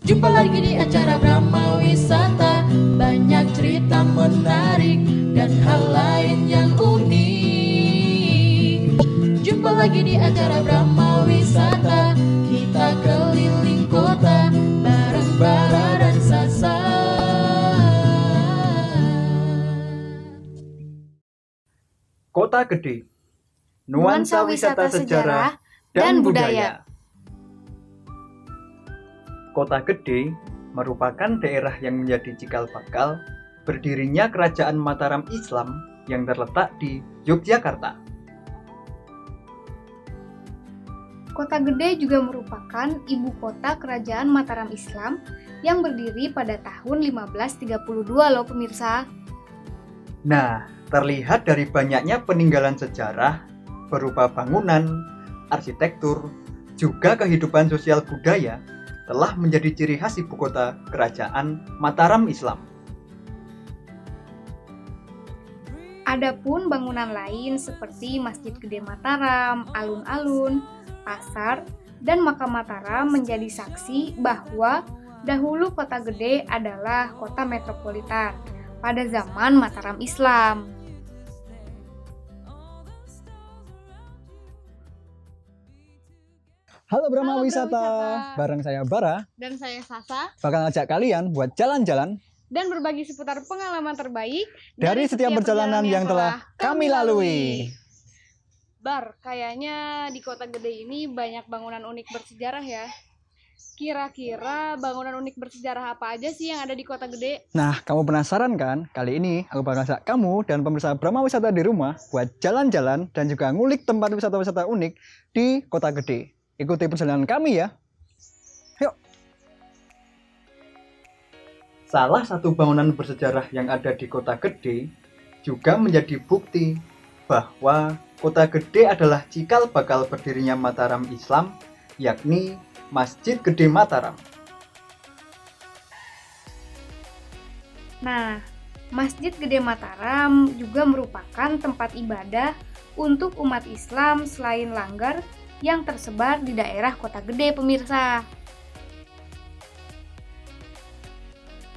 Jumpa lagi di acara Brahma Wisata, banyak cerita menarik dan hal lain yang unik. Jumpa lagi di acara Brahma Wisata, kita keliling kota bareng Bara dan Sasa. Kota Gede, nuansa wisata sejarah dan budaya. Kota Gede merupakan daerah yang menjadi cikal bakal berdirinya Kerajaan Mataram Islam yang terletak di Yogyakarta. Kota Gede juga merupakan ibu kota Kerajaan Mataram Islam yang berdiri pada tahun 1532 loh pemirsa. Nah, terlihat dari banyaknya peninggalan sejarah berupa bangunan, arsitektur, juga kehidupan sosial budaya telah menjadi ciri khas ibu kota Kerajaan Mataram Islam. Adapun bangunan lain seperti Masjid Gede Mataram, alun-alun, pasar, dan makam Mataram menjadi saksi bahwa dahulu Kota Gede adalah kota metropolitan pada zaman Mataram Islam. Halo Brahma Halo, Wisata. Wisata. Bareng saya Bara, Dan saya Sasa, bakal ngajak kalian buat jalan-jalan dan berbagi seputar pengalaman terbaik dari setiap perjalanan yang telah kami lalui. Bar, kayaknya di Kota Gede ini banyak bangunan unik bersejarah ya. Kira-kira bangunan unik bersejarah apa aja sih yang ada di Kota Gede? Nah, kamu penasaran kan? Kali ini aku bakal ngajak kamu dan pemirsa Brahma Wisata di rumah buat jalan-jalan dan juga ngulik tempat wisata-wisata unik di Kota Gede. Ikuti perjalanan kami ya. Yuk. Salah satu bangunan bersejarah yang ada di Kota Gede juga menjadi bukti bahwa Kota Gede adalah cikal bakal berdirinya Mataram Islam, yakni Masjid Gede Mataram. Nah, Masjid Gede Mataram juga merupakan tempat ibadah untuk umat Islam selain Langgar yang tersebar di daerah Kota Gede, pemirsa.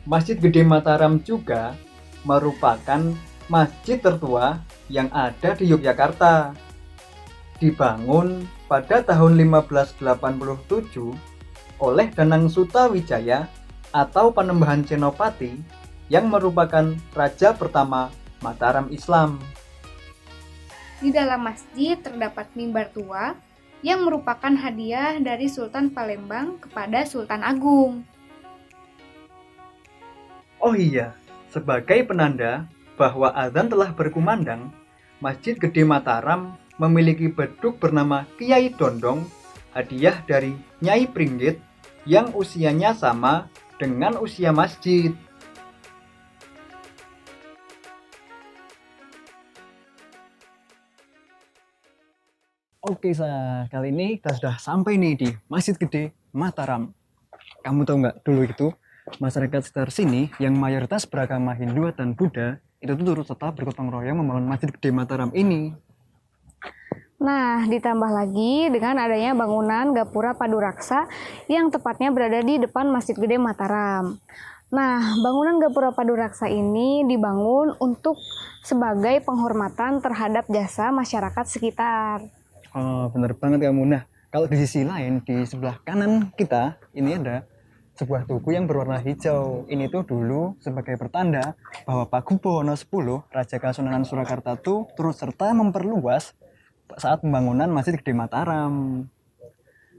Masjid Gede Mataram juga merupakan masjid tertua yang ada di Yogyakarta. Dibangun pada tahun 1587 oleh Danang Sutawijaya atau Panembahan Senopati yang merupakan raja pertama Mataram Islam. Di dalam masjid terdapat mimbar tua yang merupakan hadiah dari Sultan Palembang kepada Sultan Agung. Oh iya, sebagai penanda bahwa azan telah berkumandang, Masjid Gede Mataram memiliki beduk bernama Kiai Dondong, hadiah dari Nyai Pringgit yang usianya sama dengan usia masjid. Oke, kali ini kita sudah sampai nih di Masjid Gede Mataram. Kamu tahu nggak dulu itu masyarakat sekitar sini yang mayoritas beragama Hindu dan Buddha itu tuh turut serta bergotong royong membangun Masjid Gede Mataram ini. Nah, ditambah lagi dengan adanya bangunan Gapura Paduraksa yang tepatnya berada di depan Masjid Gede Mataram. Nah, bangunan Gapura Paduraksa ini dibangun untuk sebagai penghormatan terhadap jasa masyarakat sekitar. Oh, bener banget kamu. Nah, kalau di sisi lain, di sebelah kanan kita, ini ada sebuah tugu yang berwarna hijau. Ini tuh dulu sebagai pertanda bahwa Pakubuwono X, Raja Kasunanan Surakarta tuh turut serta memperluas saat pembangunan Masjid Gede Mataram.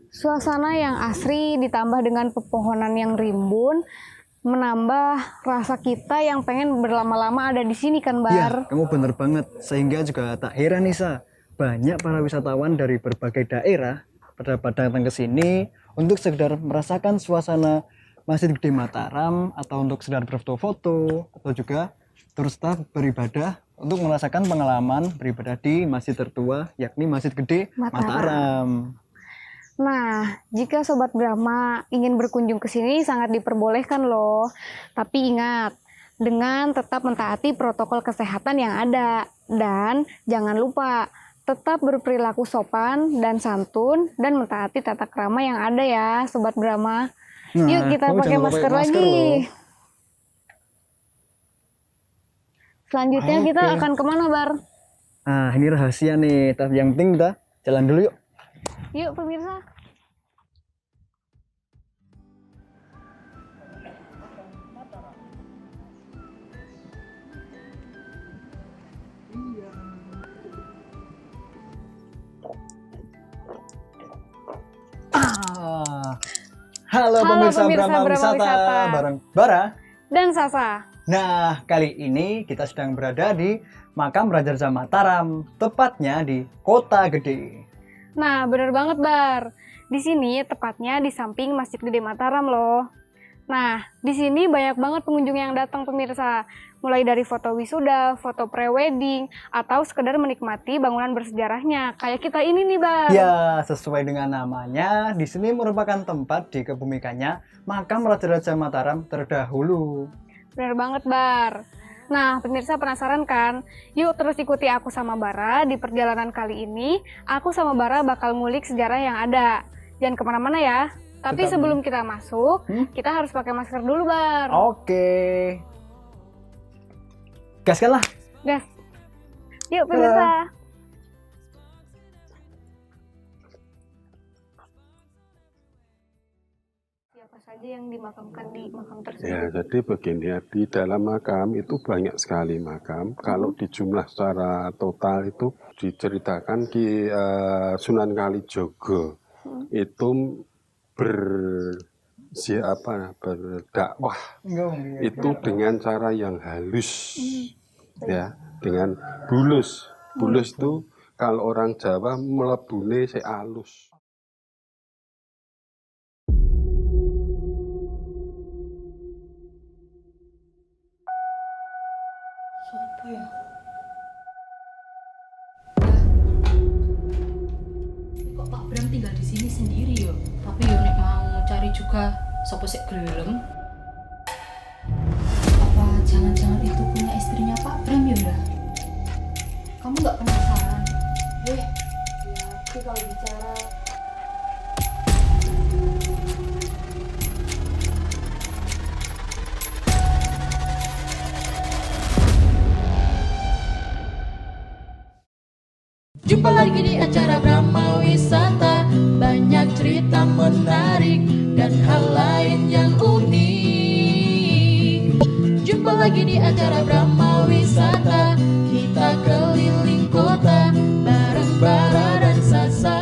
Suasana yang asri ditambah dengan pepohonan yang rimbun menambah rasa kita yang pengen berlama-lama ada di sini kan, Bar? Iya, kamu bener banget. Sehingga juga tak heran Nisa, banyak para wisatawan dari berbagai daerah pada datang ke sini untuk sekedar merasakan suasana Masjid Gede Mataram atau untuk sekedar berfoto-foto atau juga terus tetap beribadah untuk merasakan pengalaman beribadah di masjid tertua yakni Masjid Gede Mataram. Nah, jika Sobat Brahma ingin berkunjung ke sini sangat diperbolehkan loh. Tapi ingat, dengan tetap mentaati protokol kesehatan yang ada. Dan jangan lupa, tetap berperilaku sopan dan santun dan mentaati tata krama yang ada ya, Sobat Brahma. Yuk kita kamu pakai jangan lupa masker pakai lagi. loh. Selanjutnya kita Oke. akan kemana, Bar? Nah, ini rahasia nih. Tapi yang penting kita jalan dulu yuk. Yuk pemirsa. Halo, Halo pemirsa pemirsa Brahma Brahma Wisata Wisata. bareng Bara. Dan Sasa. Nah, kali ini kita sedang berada di Makam Raja Raja Mataram, tepatnya di Kota Gede. Nah, bener banget, Bar. Di sini tepatnya di samping Masjid Gede Mataram loh. Nah, di sini banyak banget pengunjung yang datang pemirsa. Mulai dari foto wisuda, foto prewedding, atau sekedar menikmati bangunan bersejarahnya. Kayak kita ini nih, Bar. Ya, sesuai dengan namanya, di sini merupakan tempat dikebumikannya Makam Raja Raja Mataram terdahulu. Bener banget, Bar. Nah, pemirsa penasaran kan? Yuk terus ikuti aku sama Bara di perjalanan kali ini. Aku sama Bara bakal ngulik sejarah yang ada. Jangan kemana-mana ya. Tapi Tetap sebelum kita masuk, kita harus pakai masker dulu, Bar. Oke. Gaskan lah. Gas. Yuk, pemirsa. Siapa saja yang dimakamkan di makam tersebut? Ya, jadi begini ya, di dalam makam itu banyak sekali makam. Kalau dijumlah secara total itu diceritakan di Sunan Kalijogo itu berdakwah itu dengan cara yang halus, ya, dengan bulus. Bulus itu kalau orang Jawa melebune se alus. Sopo ya? Kok Pak Bram tinggal di sini sendiri yo? Tapi yo nek mau cari juga sopo sik gelem. Apa jangan-jangan itu punya istrinya Pak Bram ya udah? Kamu nggak penasaran? Ya, tapi kalau bicara Jumpa lagi di acara Brahma Wisata. Banyak cerita menarik dan hal lain yang unik. Jumpa lagi di acara Brahma Wisata. Kita keliling kota bareng Bara dan Sasa.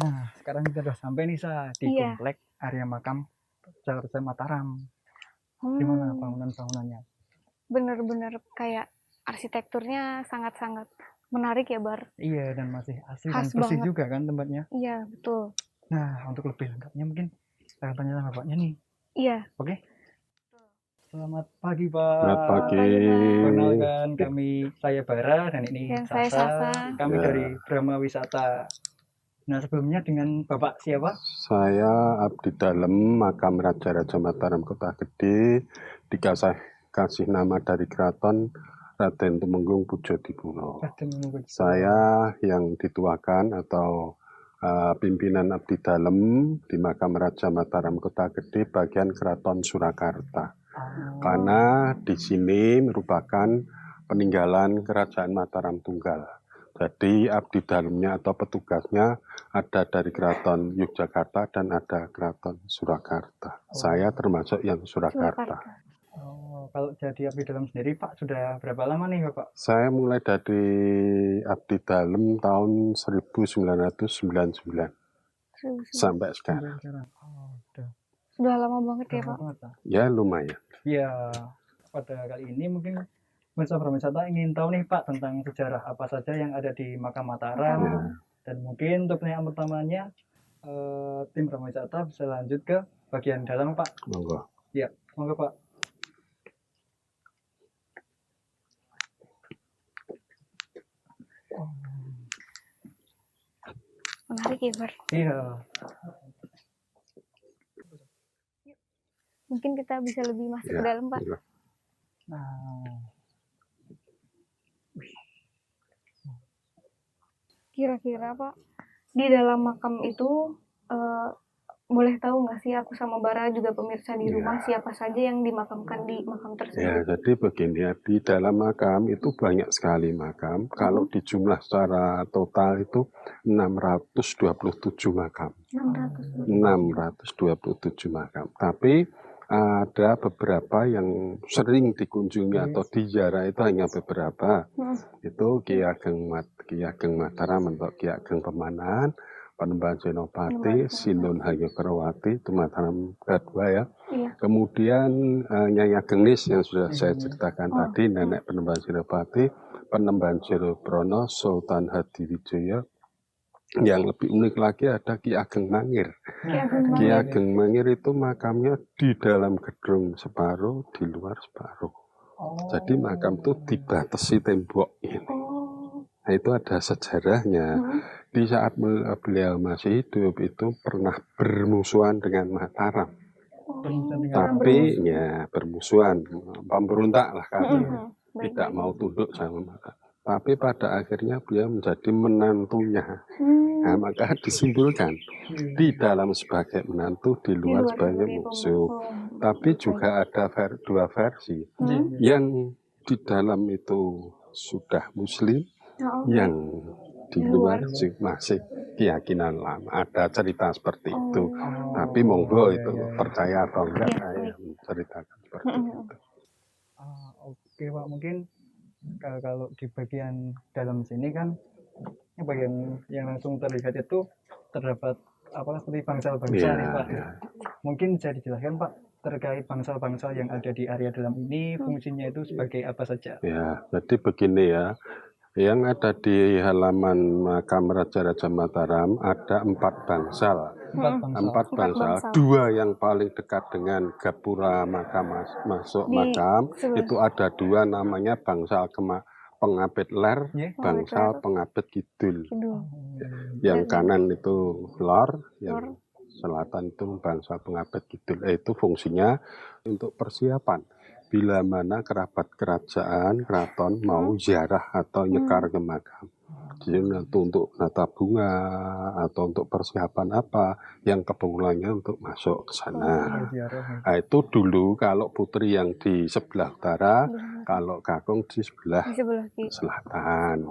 Nah, sekarang kita udah sampai nih, Sa, di Iya. komplek area makam Raja Raja Mataram. Gimana bangunan-bangunannya? Bener-bener kayak arsitekturnya sangat-sangat menarik ya, Bar. Iya, dan masih asli dan Khas bersih banget. juga kan tempatnya. Iya, betul. Nah, untuk lebih lengkapnya mungkin saya tanya sama Bapaknya nih. Iya. Oke? Selamat pagi, Pak. Selamat pagi. Perkenalkan, saya Bara dan ini Dan saya Sasa. Sasa. Kami Ya. dari Brahma Wisata. Nah, sebelumnya dengan Bapak siapa? Saya abdi dalem makam Raja Raja Mataram Kota Gede, dikasih nama dari keraton Raden Tumenggung Pujodipuno. Saya yang dituakan atau pimpinan abdi dalem di makam Raja Mataram Kota Gede bagian Keraton Surakarta. Karena di sini merupakan peninggalan Kerajaan Mataram Tunggal. Jadi abdi dalamnya atau petugasnya ada dari Keraton Yogyakarta dan ada Keraton Surakarta. Saya termasuk yang Surakarta. Oh, kalau jadi abdi dalam sendiri, Pak, sudah berapa lama nih, Bapak? Saya mulai dari abdi dalam tahun 1999 sampai sekarang. Oh, Sudah lama banget ya, lama Pak. banget, Pak. Ya lumayan. Ya, pada kali ini mungkin pemirsa Brahmawisata ingin tahu nih, Pak, tentang sejarah apa saja yang ada di Makam Mataram. Ya. Dan mungkin untuk pertanyaan pertamanya, tim Brahmawisata bisa lanjut ke bagian dalam, Pak. Monggo. Ya, monggo, Pak. Menarik ya, Bar. Iya. Mungkin kita bisa lebih masuk ke Ya. dalam, Pak. monggo. Nah, Kira-kira, Pak, di dalam makam itu boleh tahu nggak sih aku sama Bara juga pemirsa di rumah siapa saja yang dimakamkan di makam Ya, tersebut? jadi begini ya, di dalam makam itu banyak sekali makam. Kalau dijumlah secara total itu 627 makam. 600. 627 makam. Tapi ada beberapa yang sering dikunjungi atau diziarah itu hanya beberapa. Itu Ki Ageng Mataram atau Ki Ageng Pemanan, Panembahan Senopati, Sinun Hayagrawati, itu Mataram kedua ya. Iya. Kemudian Nyai Ageng Nis yang sudah saya ceritakan tadi, Nenek Panembahan Senopati, Panembahan Jayabrono, Sultan Hadiwijaya. Yang lebih unik lagi ada Ki Ageng Mangir. Ki Ageng Mangir itu makamnya di dalam gedung separuh, di luar separuh. Jadi makam itu dibatasi tembok ini. Nah, itu ada sejarahnya. Di saat beliau masih hidup itu pernah bermusuhan dengan Mataram. Tapi ya bermusuhan, pemberontak lah katanya. Tidak mau tunduk sama Mataram. Tapi pada akhirnya beliau menjadi menantunya. Nah, maka disimpulkan di dalam sebagai menantu, di luar sebagai musuh. Tapi juga ada dua versi. Yang di dalam itu sudah Muslim, yang di luar masih keyakinan lama. Ada cerita seperti itu. Tapi monggo itu percaya atau enggak saya menceritakan seperti itu. Oke Pak, mungkin kalau di bagian dalam sini kan bagian yang langsung terlihat itu terdapat seperti bangsal-bangsal nih Pak. Mungkin bisa dijelaskan Pak terkait bangsal-bangsal yang ada di area dalam ini, fungsinya itu sebagai apa saja? Ya, jadi begini ya. Yang ada di halaman makam Raja-Raja Mataram ada 4 bangsal. 4 bangsal. 2 yang paling dekat dengan gapura makam masuk makam itu ada 2 namanya bangsal Pengabet Ler, bangsal Pengabet Kidul. Yang kanan itu Lor, yang selatan itu bangsal Pengabet Kidul. Itu fungsinya untuk persiapan bila mana kerabat kerajaan, keraton mau ziarah atau nyekar ke makam. Jadi untuk nata bunga atau untuk persiapan apa yang keperluannya untuk masuk ke sana. Nah, itu dulu kalau putri yang di sebelah utara, kalau kakung di sebelah selatan.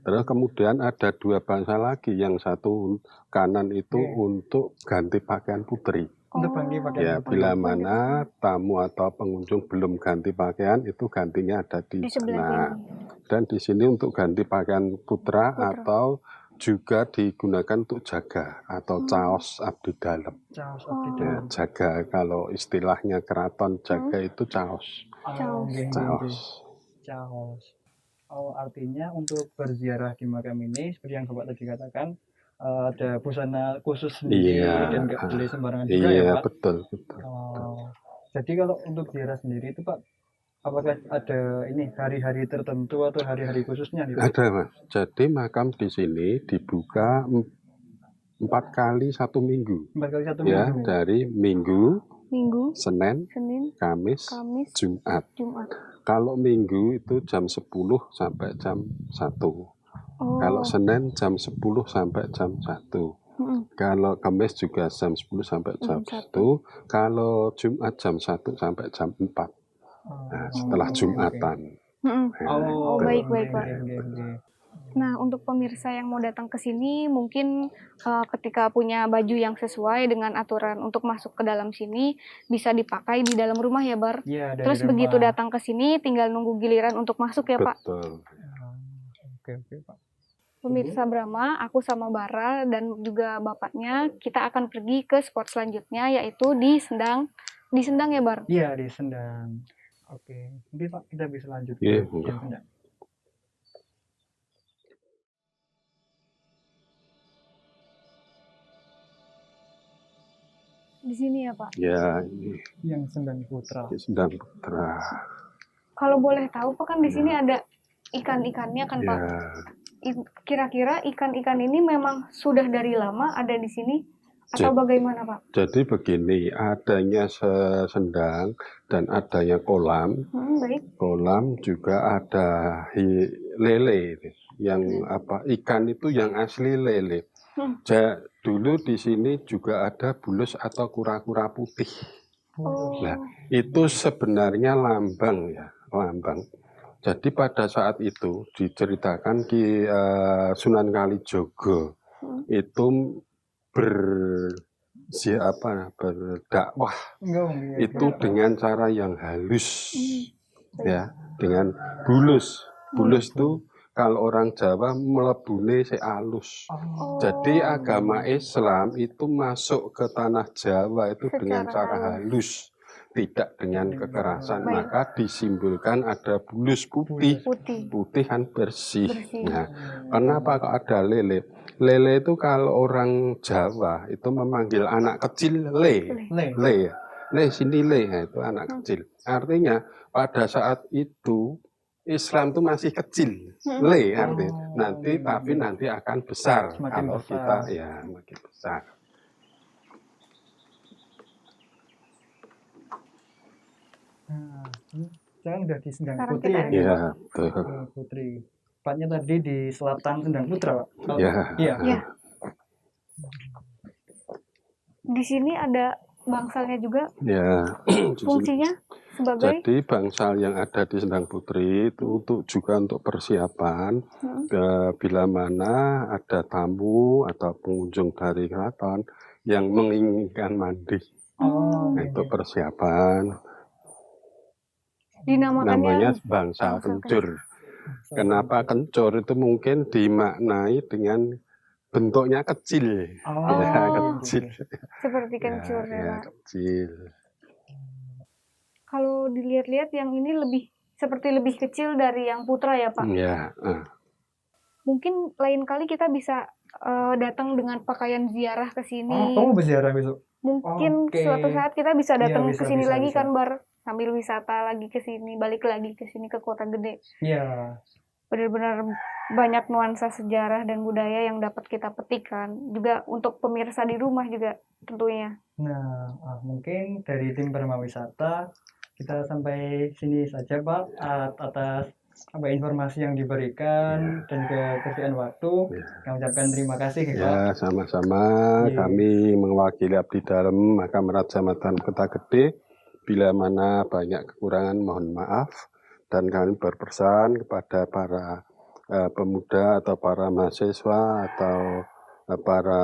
Terus kemudian ada 2 bangsa lagi, yang satu kanan itu untuk ganti pakaian putri. Ya, bila mana tamu atau pengunjung belum ganti pakaian, itu gantinya ada di sana. Dan di sini untuk ganti pakaian putra atau juga digunakan untuk jaga atau caos abdi dalam. Ya, jaga kalau istilahnya keraton jaga itu caos. Caos. Oh, artinya untuk berziarah di makam ini seperti yang Bapak tadi katakan ada busana khusus sendiri dan nggak boleh sembarangan juga ya Pak? Betul. Jadi kalau untuk ziarah sendiri itu Pak, apakah ada hari-hari tertentu atau hari-hari khususnya nih Pak? Ada Mas. Jadi makam di sini dibuka 4 kali 1 minggu. 4 kali 1 ya, minggu. dari Minggu, Senin, Kamis, Jumat. Kalau Minggu itu jam 10 sampai jam 1. Kalau Senin jam 10 sampai jam 1. Kalau Kamis juga jam 10 sampai jam 1. Kalau Jumat jam 1 sampai jam 4. Nah, setelah Jumatan. Baik Pak. Nah, untuk pemirsa yang mau datang ke sini, mungkin ketika punya baju yang sesuai dengan aturan untuk masuk ke dalam sini, bisa dipakai di dalam rumah ya, Bar? Iya, terus rumah. Begitu datang ke sini, tinggal nunggu giliran untuk masuk ya, Pak? Betul. Oke, Pak. Pemirsa Brahma, aku sama Bara dan juga bapaknya, kita akan pergi ke spot selanjutnya, yaitu di Sendang. Di Sendang ya, Bar? Iya, di Sendang. Oke, mungkin Pak kita bisa lanjut ke Sendang. Di sini ya Pak? Ya, ini. Yang Sendang Putra. Sendang Putra. Kalau boleh tahu Pak, kan di sini ada ikan-ikannya kan Pak? Kira-kira ikan-ikan ini memang sudah dari lama ada di sini atau bagaimana Pak? Jadi begini, adanya sendang dan adanya kolam. Baik. Kolam juga ada lele, yang ikan itu yang asli lele. Dulu di sini juga ada bulus atau kura-kura putih. Nah, itu sebenarnya lambang ya, lambang. Jadi pada saat itu diceritakan di Sunan Kalijogo itu berdakwah itu dengan cara yang halus, ya, dengan bulus. Bulus itu kalau orang Jawa melebune se alus. Jadi agama Islam itu masuk ke tanah Jawa itu dengan cara halus, tidak dengan kekerasan. Maka disimbolkan ada bulus putih, putih kan bersih. Nah, kenapa kok ada lele? Lele itu kalau orang Jawa itu memanggil anak kecil le sini le, nah, itu anak kecil. Artinya pada saat itu Islam itu masih kecil, le artinya tapi nanti akan besar kalau kita ya makin besar. Sekarang udah di Sendang Putri ya? Iya, betul. Putri. Tepatnya tadi di selatan Sendang Putra, Pak. Iya. Di sini ada bangsalnya juga. Ya. Fungsinya sebagai? Jadi bangsal yang ada di Sendang Putri itu juga untuk persiapan bila mana ada tamu atau pengunjung dari keraton yang menginginkan mandi. Itu persiapan. Namanya bangsal kencur. Kenapa kencur? Itu mungkin dimaknai dengan bentuknya kecil. Kecil. Seperti kencur ya, kecil. Kalau dilihat-lihat yang ini lebih kecil dari yang putra ya, Pak? Iya. Mungkin lain kali kita bisa datang dengan pakaian ziarah ke sini. Kamu berziarah besok? Mungkin suatu saat kita bisa datang ke sini lagi kan, Bar, sambil wisata lagi ke sini, balik lagi ke sini ke Kota Gede. Iya. Benar-benar banyak nuansa sejarah dan budaya yang dapat kita petikkan. Juga untuk pemirsa di rumah juga tentunya. Nah, mungkin dari tim Brahma Wisata kita sampai sini saja, Pak, atas informasi yang diberikan dan ketersediaan waktu. Kami ucapkan terima kasih, Pak. Ya, sama-sama. Kami mewakili abdi dalam Makam Raja Mataram Kota Gede. Bila mana banyak kekurangan, mohon maaf. Dan kami berpesan kepada para pemuda atau para mahasiswa atau para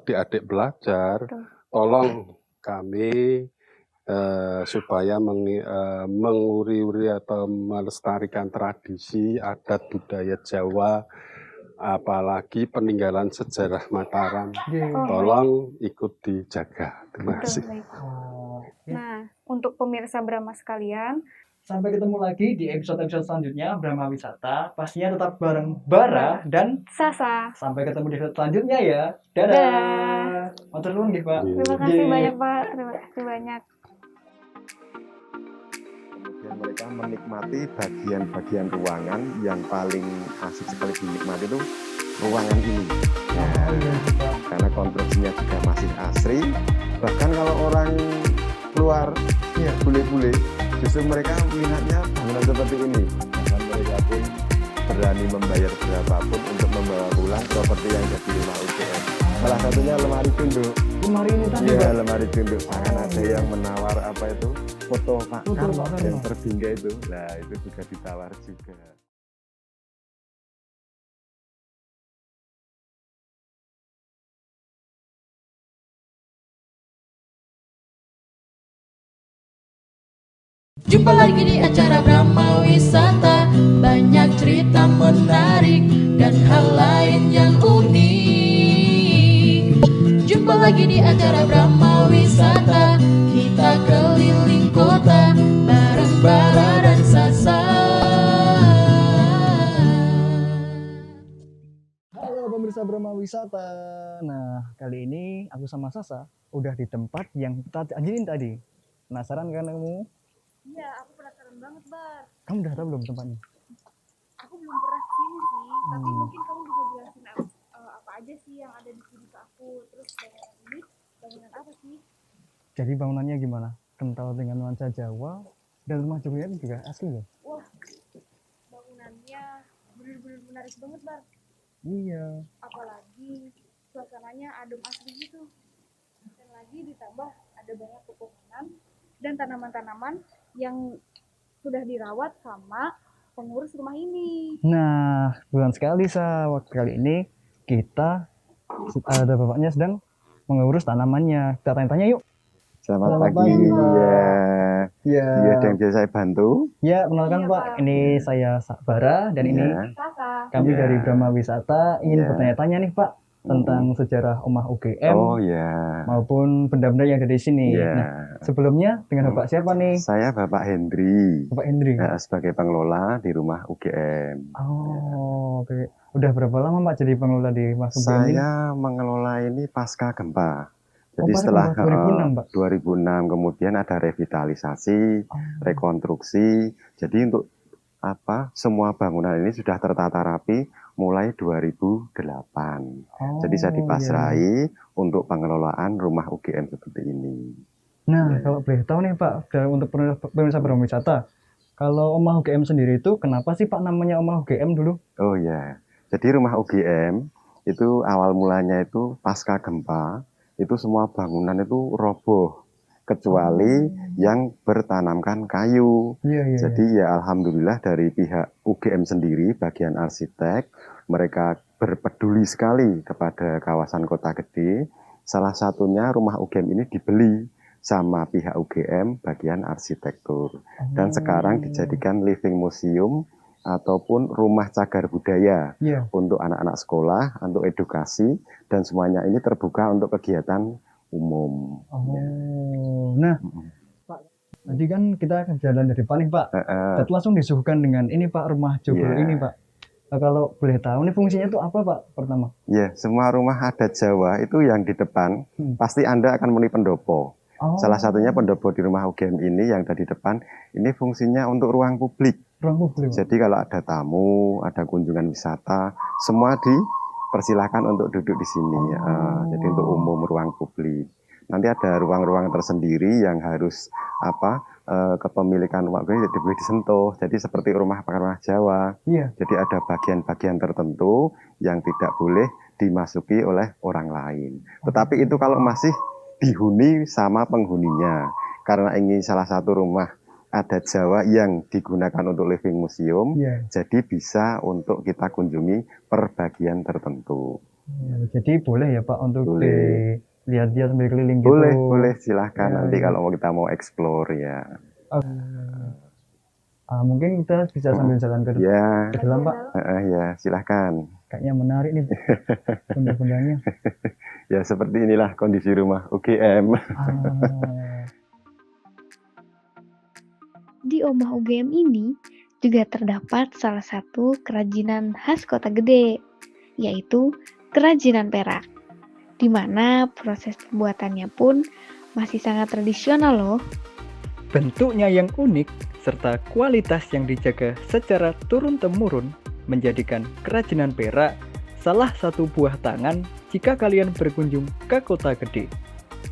adik-adik belajar, tolong kami supaya menguri-uri atau melestarikan tradisi adat budaya Jawa, apalagi peninggalan sejarah Mataram. Tolong ikut dijaga. Terima kasih. Nah, untuk pemirsa Brahma sekalian, sampai ketemu lagi di episode-episode selanjutnya Brahma Wisata. Pastinya tetap bareng Bara dan Sasa. Sampai ketemu di episode selanjutnya ya. Dadah. Matur nuwun nggih, Pak. Terima kasih banyak, Pak. Terima kasih banyak. Kemudian mereka menikmati bagian-bagian ruangan yang paling asik sekali dinikmati itu ruangan ini. Karena konstruksinya juga masih asri. Bahkan kalau orang luar, bule-bule, justru mereka minatnya bangunan seperti ini. Dan mereka pun berani membayar berapapun untuk membawa pulang properti yang jadi rumah UGM. Salah satunya lemari tunduk. Lemari ini tadi, Iya, lemari tunduk. Bahkan ada yang menawar apa itu, foto Pak Karno yang terbingga itu. Nah, itu juga ditawar juga. Jumpa lagi di acara Brahma Wisata, banyak cerita menarik dan hal lain yang unik. Jumpa lagi di acara Brahma Wisata, kita keliling kota bareng Bara dan Sasa. Halo pemirsa Brahma Wisata. Nah, kali ini aku sama Sasa udah di tempat yang kita janjiin tadi. Penasaran kan kamu? Iya, aku penasaran banget, Bar. Kamu udah tahu belum tempatnya? Aku belum pernah kesini sih, tapi mungkin kamu bisa jelasin apa aja sih yang ada di sini ke aku. Terus bangunan ini, bangunan apa sih? Jadi bangunannya gimana? Kental dengan nuansa Jawa dan rumah Jogja itu juga asli loh. Wah, bangunannya bener-bener menarik banget, Bar. Iya. Apalagi suasananya adem asri gitu. Dan lagi ditambah ada banyak pepohonan dan tanaman-tanaman yang sudah dirawat sama pengurus rumah ini. Nah, kebetulan sekali waktu kali ini kita ada bapaknya sedang mengurus tanamannya. Kita tanya-tanya yuk. Selamat Selamat pagi. pagi, Pak. Ya. Ya, Iya, ada yang bisa saya bantu? ya kenalkan Iya, Pak. Pak. Ini saya Sakbara dan ini Ya. Kakak. kami Ya. dari Brahma Wisata ingin Ya. bertanya-tanya nih Pak tentang sejarah Omah UGM Oh ya. maupun benda-benda yang ada di sini. Ya. Nah, sebelumnya dengan Bapak siapa nih? Saya Bapak Hendri. Bapak Hendri. Sebagai pengelola di rumah UGM. Oh, oke. Udah berapa lama Pak jadi pengelola di rumah UGM ini? Saya mengelola ini pasca gempa. Jadi pasca setelah gempa 2006, Pak? 2006 kemudian ada revitalisasi, rekonstruksi. Jadi untuk semua bangunan ini sudah tertata rapi mulai 2008. Jadi saya dipasrahi untuk pengelolaan rumah UGM seperti ini. Nah, kalau boleh tahu nih Pak, untuk pemirsa Brahma Wisata, kalau Omah UGM sendiri itu kenapa sih Pak namanya Omah UGM dulu? Oh ya, jadi rumah UGM itu awal mulanya itu pasca gempa, itu semua bangunan itu roboh, kecuali yang bertanamkan kayu. Iya. Jadi ya alhamdulillah dari pihak UGM sendiri, bagian arsitek, mereka berpeduli sekali kepada kawasan Kota Gede. Salah satunya rumah UGM ini dibeli sama pihak UGM bagian arsitektur. Dan sekarang dijadikan living museum ataupun rumah cagar budaya untuk anak-anak sekolah, untuk edukasi, dan semuanya ini terbuka untuk kegiatan umum. Nah, Pak, tadi kan kita jalan dari depan nih Pak, tapi langsung disuguhkan dengan ini Pak, rumah joglo ini Pak. Nah, kalau boleh tahu nih fungsinya itu apa Pak pertama? Ya, semua rumah adat Jawa itu yang di depan, pasti Anda akan menemui pendopo. Salah satunya pendopo di rumah UGM ini yang ada di depan, ini fungsinya untuk ruang publik. Jadi kalau ada tamu, ada kunjungan wisata, semua dipersilahkan untuk duduk di sini. Jadi untuk umum ruang publik. Nanti ada ruang-ruang tersendiri yang harus kepemilikan rumah ini tidak boleh disentuh. Jadi seperti rumah Jawa. Jadi ada bagian-bagian tertentu yang tidak boleh dimasuki oleh orang lain. Tetapi itu kalau masih dihuni sama penghuninya. Karena ini salah satu rumah adat Jawa yang digunakan untuk living museum, jadi bisa untuk kita kunjungi per bagian tertentu. Jadi boleh ya Pak untuk lihat-lihat sambil keliling gitu? Boleh silahkan nanti kalau kita mau explore ya. Mungkin kita bisa sambil jalan ke dalam Pak? Ya silahkan. Kayaknya menarik nih benda-bendanya. Ya seperti inilah kondisi rumah UGM. Di Omah UGM ini juga terdapat salah satu kerajinan khas Kota Gede, yaitu kerajinan perak, di mana proses pembuatannya pun masih sangat tradisional loh. Bentuknya yang unik serta kualitas yang dijaga secara turun-temurun menjadikan kerajinan perak salah satu buah tangan jika kalian berkunjung ke Kota Gede.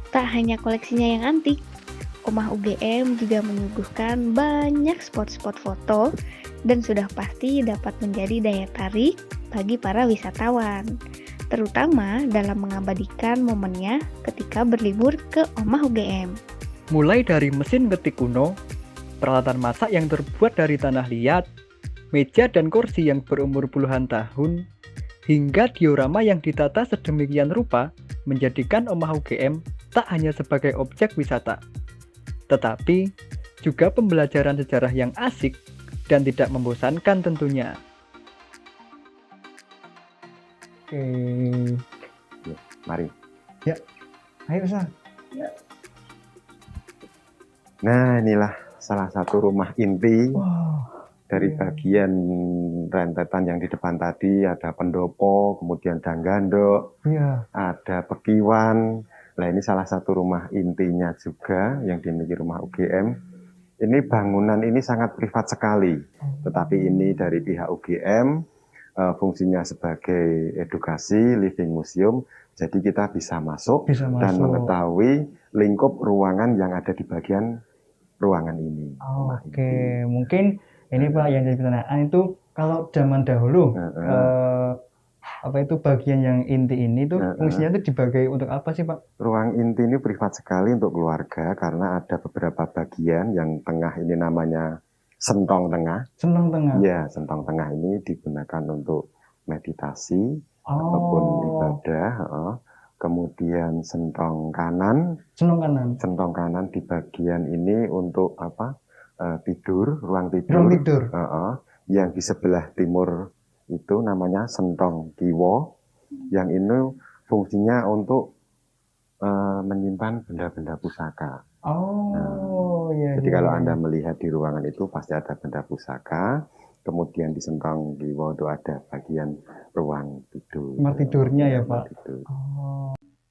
Tak hanya koleksinya yang antik, Omah UGM juga menyuguhkan banyak spot-spot foto dan sudah pasti dapat menjadi daya tarik bagi para wisatawan, terutama dalam mengabadikan momennya ketika berlibur ke Omah UGM. Mulai dari mesin ketik kuno, peralatan masak yang terbuat dari tanah liat, meja dan kursi yang berumur puluhan tahun, hingga diorama yang ditata sedemikian rupa menjadikan Omah UGM tak hanya sebagai objek wisata, tetapi juga pembelajaran sejarah yang asik dan tidak membosankan tentunya. Oke. Mari. Ya, ayo Sa. Nah inilah salah satu rumah inti dari bagian rentetan yang di depan tadi. Ada pendopo, kemudian danggandok, ada pekiwan. Nah ini salah satu rumah intinya juga yang dimiliki rumah UGM. Ini bangunan ini sangat privat sekali, tetapi ini dari pihak UGM, fungsinya sebagai edukasi, living museum, jadi kita bisa masuk dan mengetahui lingkup ruangan yang ada di bagian ruangan ini. Mungkin ini Pak yang jadi pertanyaan itu kalau zaman dahulu apa itu bagian yang inti ini tuh fungsinya itu dibagi untuk apa sih Pak? Ruang inti ini privat sekali untuk keluarga karena ada beberapa bagian. Yang tengah ini namanya sentong tengah. Sentong tengah. Iya, sentong tengah ini digunakan untuk meditasi ataupun ibadah. Kemudian sentong kanan. Sentong kanan di bagian ini untuk apa? Tidur, ruang tidur. Yang di sebelah timur itu namanya sentong kiwa. Yang ini fungsinya untuk menyimpan benda-benda pusaka. Jadi kalau Anda melihat di ruangan itu pasti ada benda pusaka. Kemudian di sentong kiwa itu ada bagian ruang tidur. Kamar tidurnya ya Pak.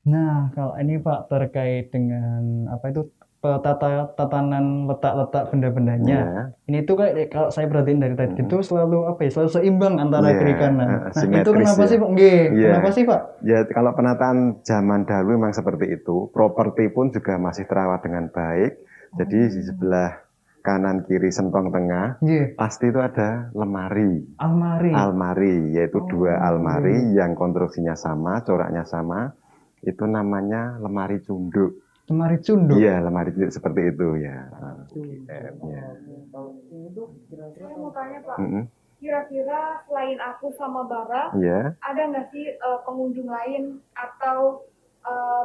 Nah kalau ini Pak terkait dengan apa itu tatanan letak-letak benda-bendanya. Ini tuh kayak kalau saya perhatiin dari tadi itu selalu apa ya? Selalu seimbang antara kiri kanan. Nah, itu kenapa sih Pak? Kenapa sih Pak? Ya kalau penataan zaman dahulu memang seperti itu. Properti pun juga masih terawat dengan baik. Jadi di sebelah kanan kiri sentong tengah pasti itu ada almari yaitu dua almari yang konstruksinya sama, coraknya sama. Itu namanya lemari cunduk. Lemari cunduk? Iya, lemari cunduk seperti itu ya. Saya mau tanya Pak, kira-kira selain aku sama Bara, ada nggak sih pengunjung lain atau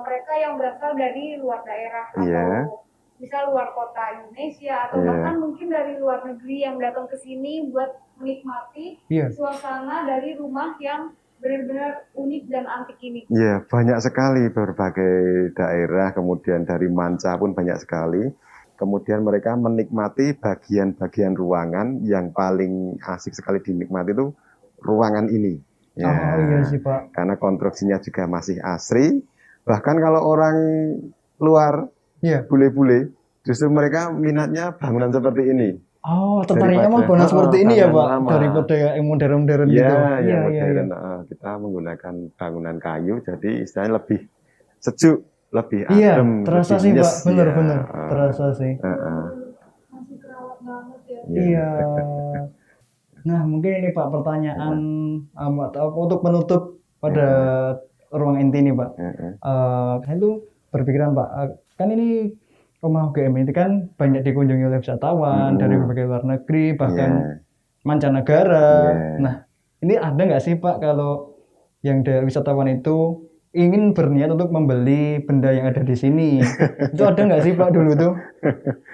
mereka yang berasal dari luar daerah atau misal luar kota Indonesia atau bahkan mungkin dari luar negeri yang datang ke sini buat menikmati suasana dari rumah yang benar-benar unik dan antik ini? Iya, banyak sekali berbagai daerah, kemudian dari manca pun banyak sekali. Kemudian mereka menikmati bagian-bagian ruangan yang paling asik sekali dinikmati itu ruangan ini. Iya sih Pak. Karena konstruksinya juga masih asri. Bahkan kalau orang luar, bule-bule, justru mereka minatnya bangunan seperti ini. Tertariknya emang bangunan seperti ini ya Pak, daripada yang modern-modern gitu. Iya, modern. Kita menggunakan bangunan kayu, jadi istilahnya lebih sejuk, lebih adem. Terasa sih Pak, benar-benar terasa sih. Masih terawat banget ya. Iya. Nah mungkin ini Pak pertanyaan untuk menutup pada ruang inti ini Pak. Saya tuh berpikiran Pak, kan ini Rumah UGM ini kan banyak dikunjungi oleh wisatawan dari berbagai luar negeri, bahkan mancanegara. Nah, ini ada nggak sih Pak kalau yang dari wisatawan itu ingin berniat untuk membeli benda yang ada di sini? Itu ada nggak sih Pak dulu tuh?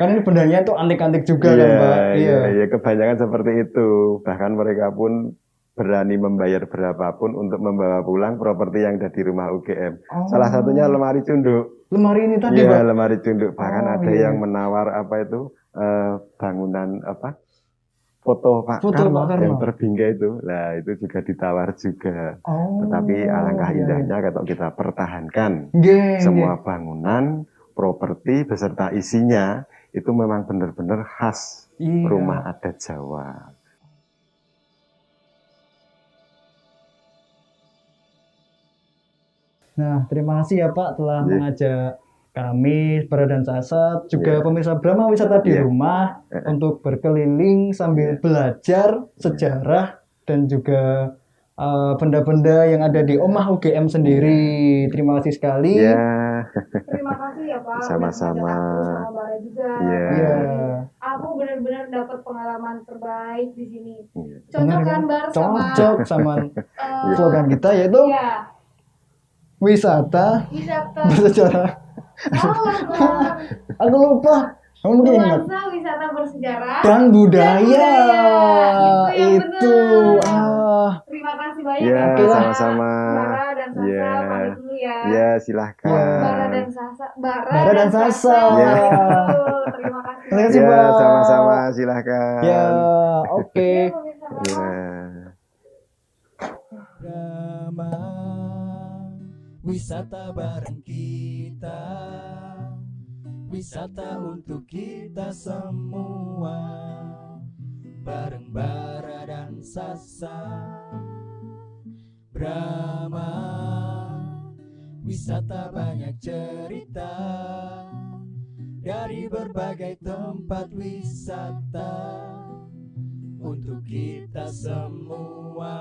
Kan ini bendanya tuh antik-antik juga kan Pak? Iya, kebanyakan seperti itu. Bahkan mereka pun berani membayar berapapun untuk membawa pulang properti yang ada di rumah UGM. Salah satunya lemari cunduk. Lemari ini tadi Pak? Iya, lemari cunduk. Bahkan ada yang menawar apa itu bangunan apa foto Pak Karno yang terbinggai itu. Nah, itu juga ditawar juga. Tetapi alangkah indahnya kalau kita pertahankan semua bangunan, properti beserta isinya itu memang benar-benar khas rumah adat Jawa. Nah, terima kasih ya Pak telah mengajak kami, Bara dan Sasat, juga pemirsa Brahma Wisata di rumah untuk berkeliling sambil belajar sejarah dan juga benda-benda yang ada di Omah UGM sendiri. Terima kasih sekali. Terima kasih ya Pak. Sama-sama. Sama Bara juga. Aku benar-benar dapat pengalaman terbaik di sini. Cocok kan Bar sama slogan kita yaitu wisata bersejarah. Aku lupa. Kamu mungkin ingat. Wisata bersejarah dan budaya. Itu. Terima kasih banyak. Ya, sama-sama. Bara dan Sasa, pamit dulu ya. Ya, silahkan. Bara dan Sasa. Bara dan Sasa. Terima kasih. Terima kasih, ya, Pak. sama-sama, silahkan. Ya, oke. Wisata bareng kita, wisata untuk kita semua, bareng Bara dan Sasa. Brahma wisata banyak cerita dari berbagai tempat wisata untuk kita semua.